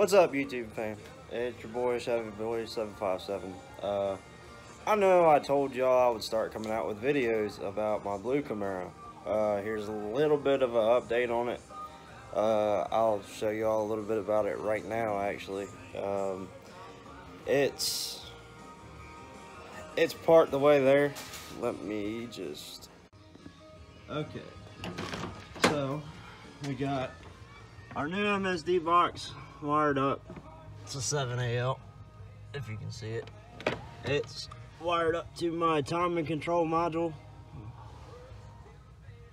What's up, YouTube fam? It's your boy Chevy Boy 757. I know I told y'all I would start coming out with videos about my blue Camaro. Here's a little bit of an update on it. I'll show y'all a little bit about it right now. Actually, it's part the way there. Let me just. Okay, so we got our new MSD box wired up. It's a 7AL, if you can see it. It's wired up to my timing control module.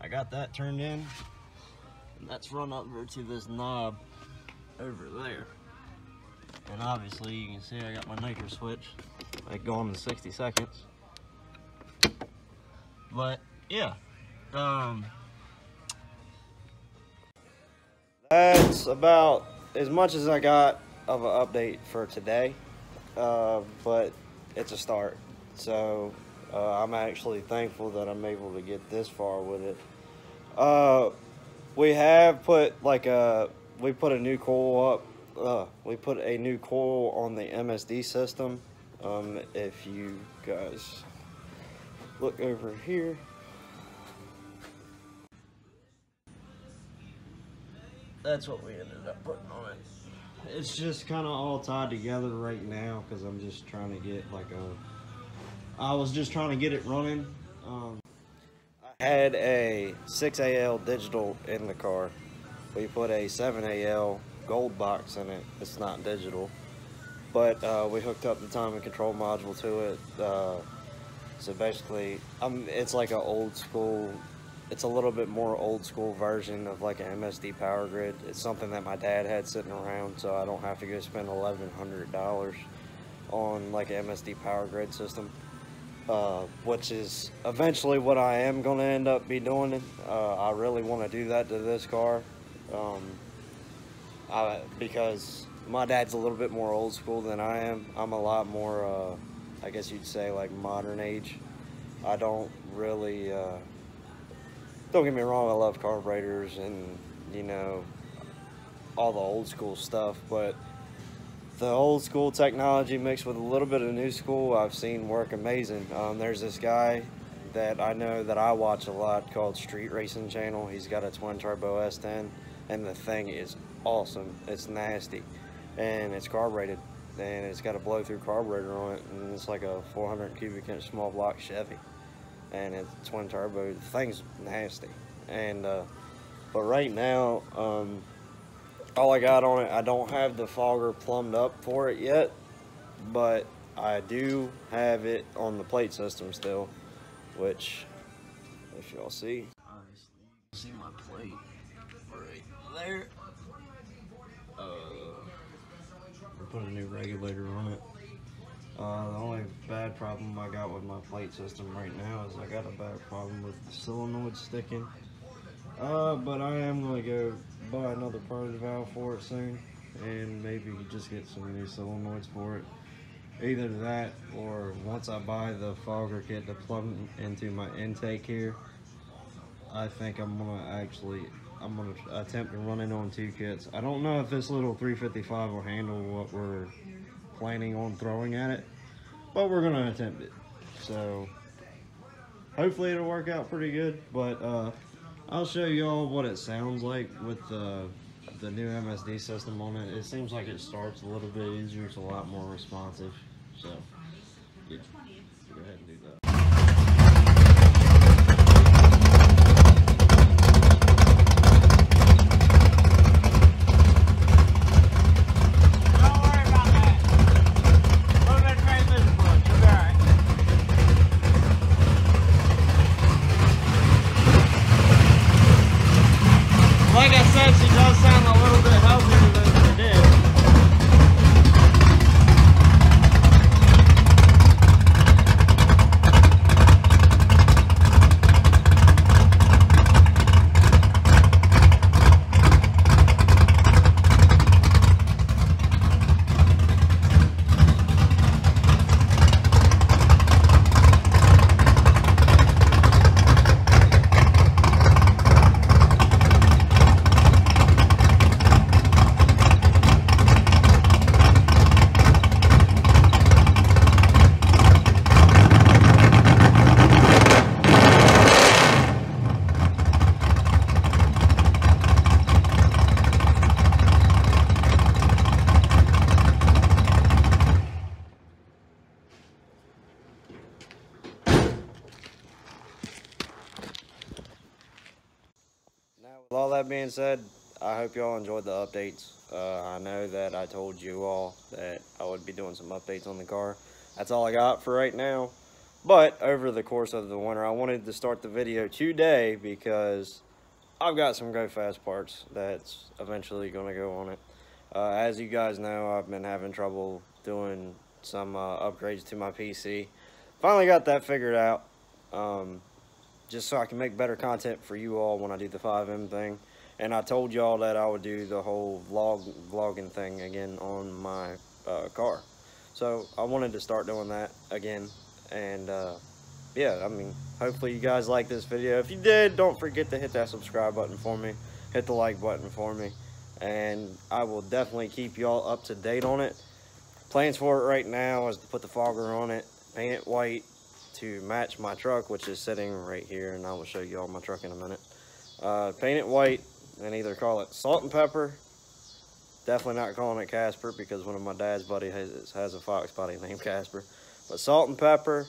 I got that turned in, and that's run over to this knob over there. And obviously you can see I got my nitro switch, like going in 60 seconds. But yeah, that's about as much as I got of an update for today, but it's a start. So I'm actually thankful that I'm able to get this far with it. We have put we put a new coil up. We put a new coil on the MSD system. If you guys look over here, that's what we ended up putting on it. It's just kind of all tied together right now because I'm just trying to get I was just trying to get it running. I had a 6AL digital in the car. We put a 7AL gold box in it. It's not digital, but we hooked up the timing control module to it. So basically, it's like an old school. It's a little bit more old school version of like an MSD power grid. It's something that my dad had sitting around, so I don't have to go spend $1,100 on like an MSD power grid system, which is eventually what I am going to end up be doing. I really want to do that to this car, because my dad's a little bit more old school than I am. I'm a lot more, I guess you'd say, like modern age. I don't really, don't get me wrong, I love carburetors and, you know, all the old school stuff, but the old school technology mixed with a little bit of new school I've seen work amazing. There's this guy that I know that I watch a lot called Street Racing Channel. He's got a twin turbo S10, and the thing is awesome. It's nasty, and it's carbureted, and it's got a blow through carburetor on it, and it's like a 400 cubic inch small block Chevy, and it's twin turbo. The thing's nasty. And but right now, all I got on it, I don't have the fogger plumbed up for it yet, but I do have it on the plate system still, which, if y'all see, obviously you can see my plate right there. We're putting a new regulator on it. The only bad problem I got with my plate system right now is I got a bad problem with the solenoid sticking. But I am going to go buy another purge valve for it soon, and maybe just get some new solenoids for it. Either that, or once I buy the fogger kit to plug into my intake here, I think I'm going to attempt to run it on 2 kits. I don't know if this little 355 will handle what we're planning on throwing at it, but we're going to attempt it. So hopefully it'll work out pretty good, but I'll show y'all what it sounds like with the new MSD system on it. It seems like it starts a little bit easier. It's a lot more responsive. So yeah, go ahead and do that. Like I said, she does sound a little bit healthier than she did. being said, I hope y'all enjoyed the updates. I know that I told you all that I would be doing some updates on the car. That's all I got for right now. But over the course of the winter, I wanted to start the video today because I've got some go fast parts that's eventually going to go on it. As you guys know, I've been having trouble doing some upgrades to my PC. Finally got that figured out, just so I can make better content for you all when I do the 5M thing. And I told y'all that I would do the whole vlogging thing again on my car. So I wanted to start doing that again. And yeah, I mean, hopefully you guys like this video. If you did, don't forget to hit that subscribe button for me. Hit the like button for me. And I will definitely keep y'all up to date on it. Plans for it right now is to put the fogger on it, paint it white to match my truck, which is sitting right here, and I will show you all my truck in a minute. Paint it white and either call it Salt and Pepper. Definitely not calling it Casper because one of my dad's buddies has a Fox body named Casper. But Salt and Pepper,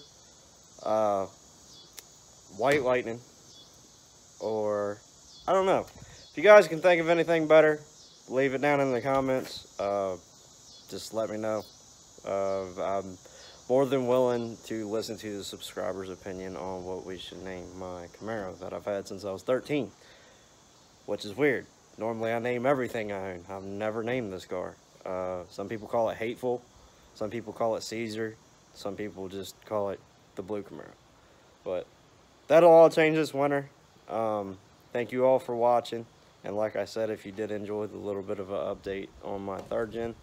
White Lightning, or I don't know. If you guys can think of anything better, leave it down in the comments. Just let me know. I'm more than willing to listen to the subscribers' opinion on what we should name my Camaro that I've had since I was 13. Which is weird. Normally I name everything I own. I've never named this car. Some people call it Hateful. Some people call it Caesar. Some people just call it the Blue Camaro. But that'll all change this winter. Thank you all for watching. And like I said, if you did enjoy the little bit of an update on my 3rd gen,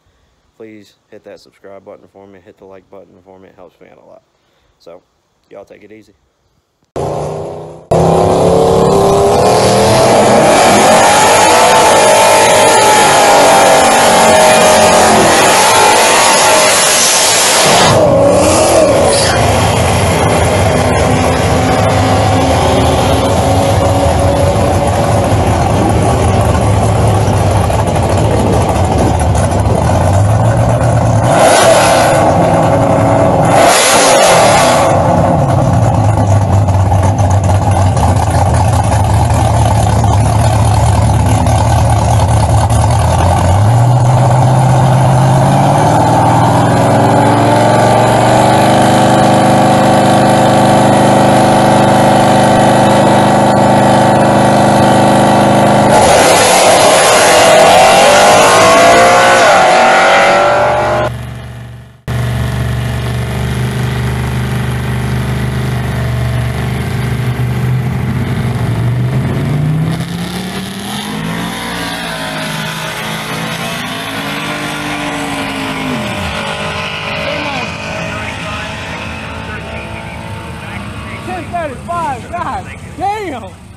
please hit that subscribe button for me. Hit the like button for me. It helps me out a lot. So, y'all take it easy. God damn!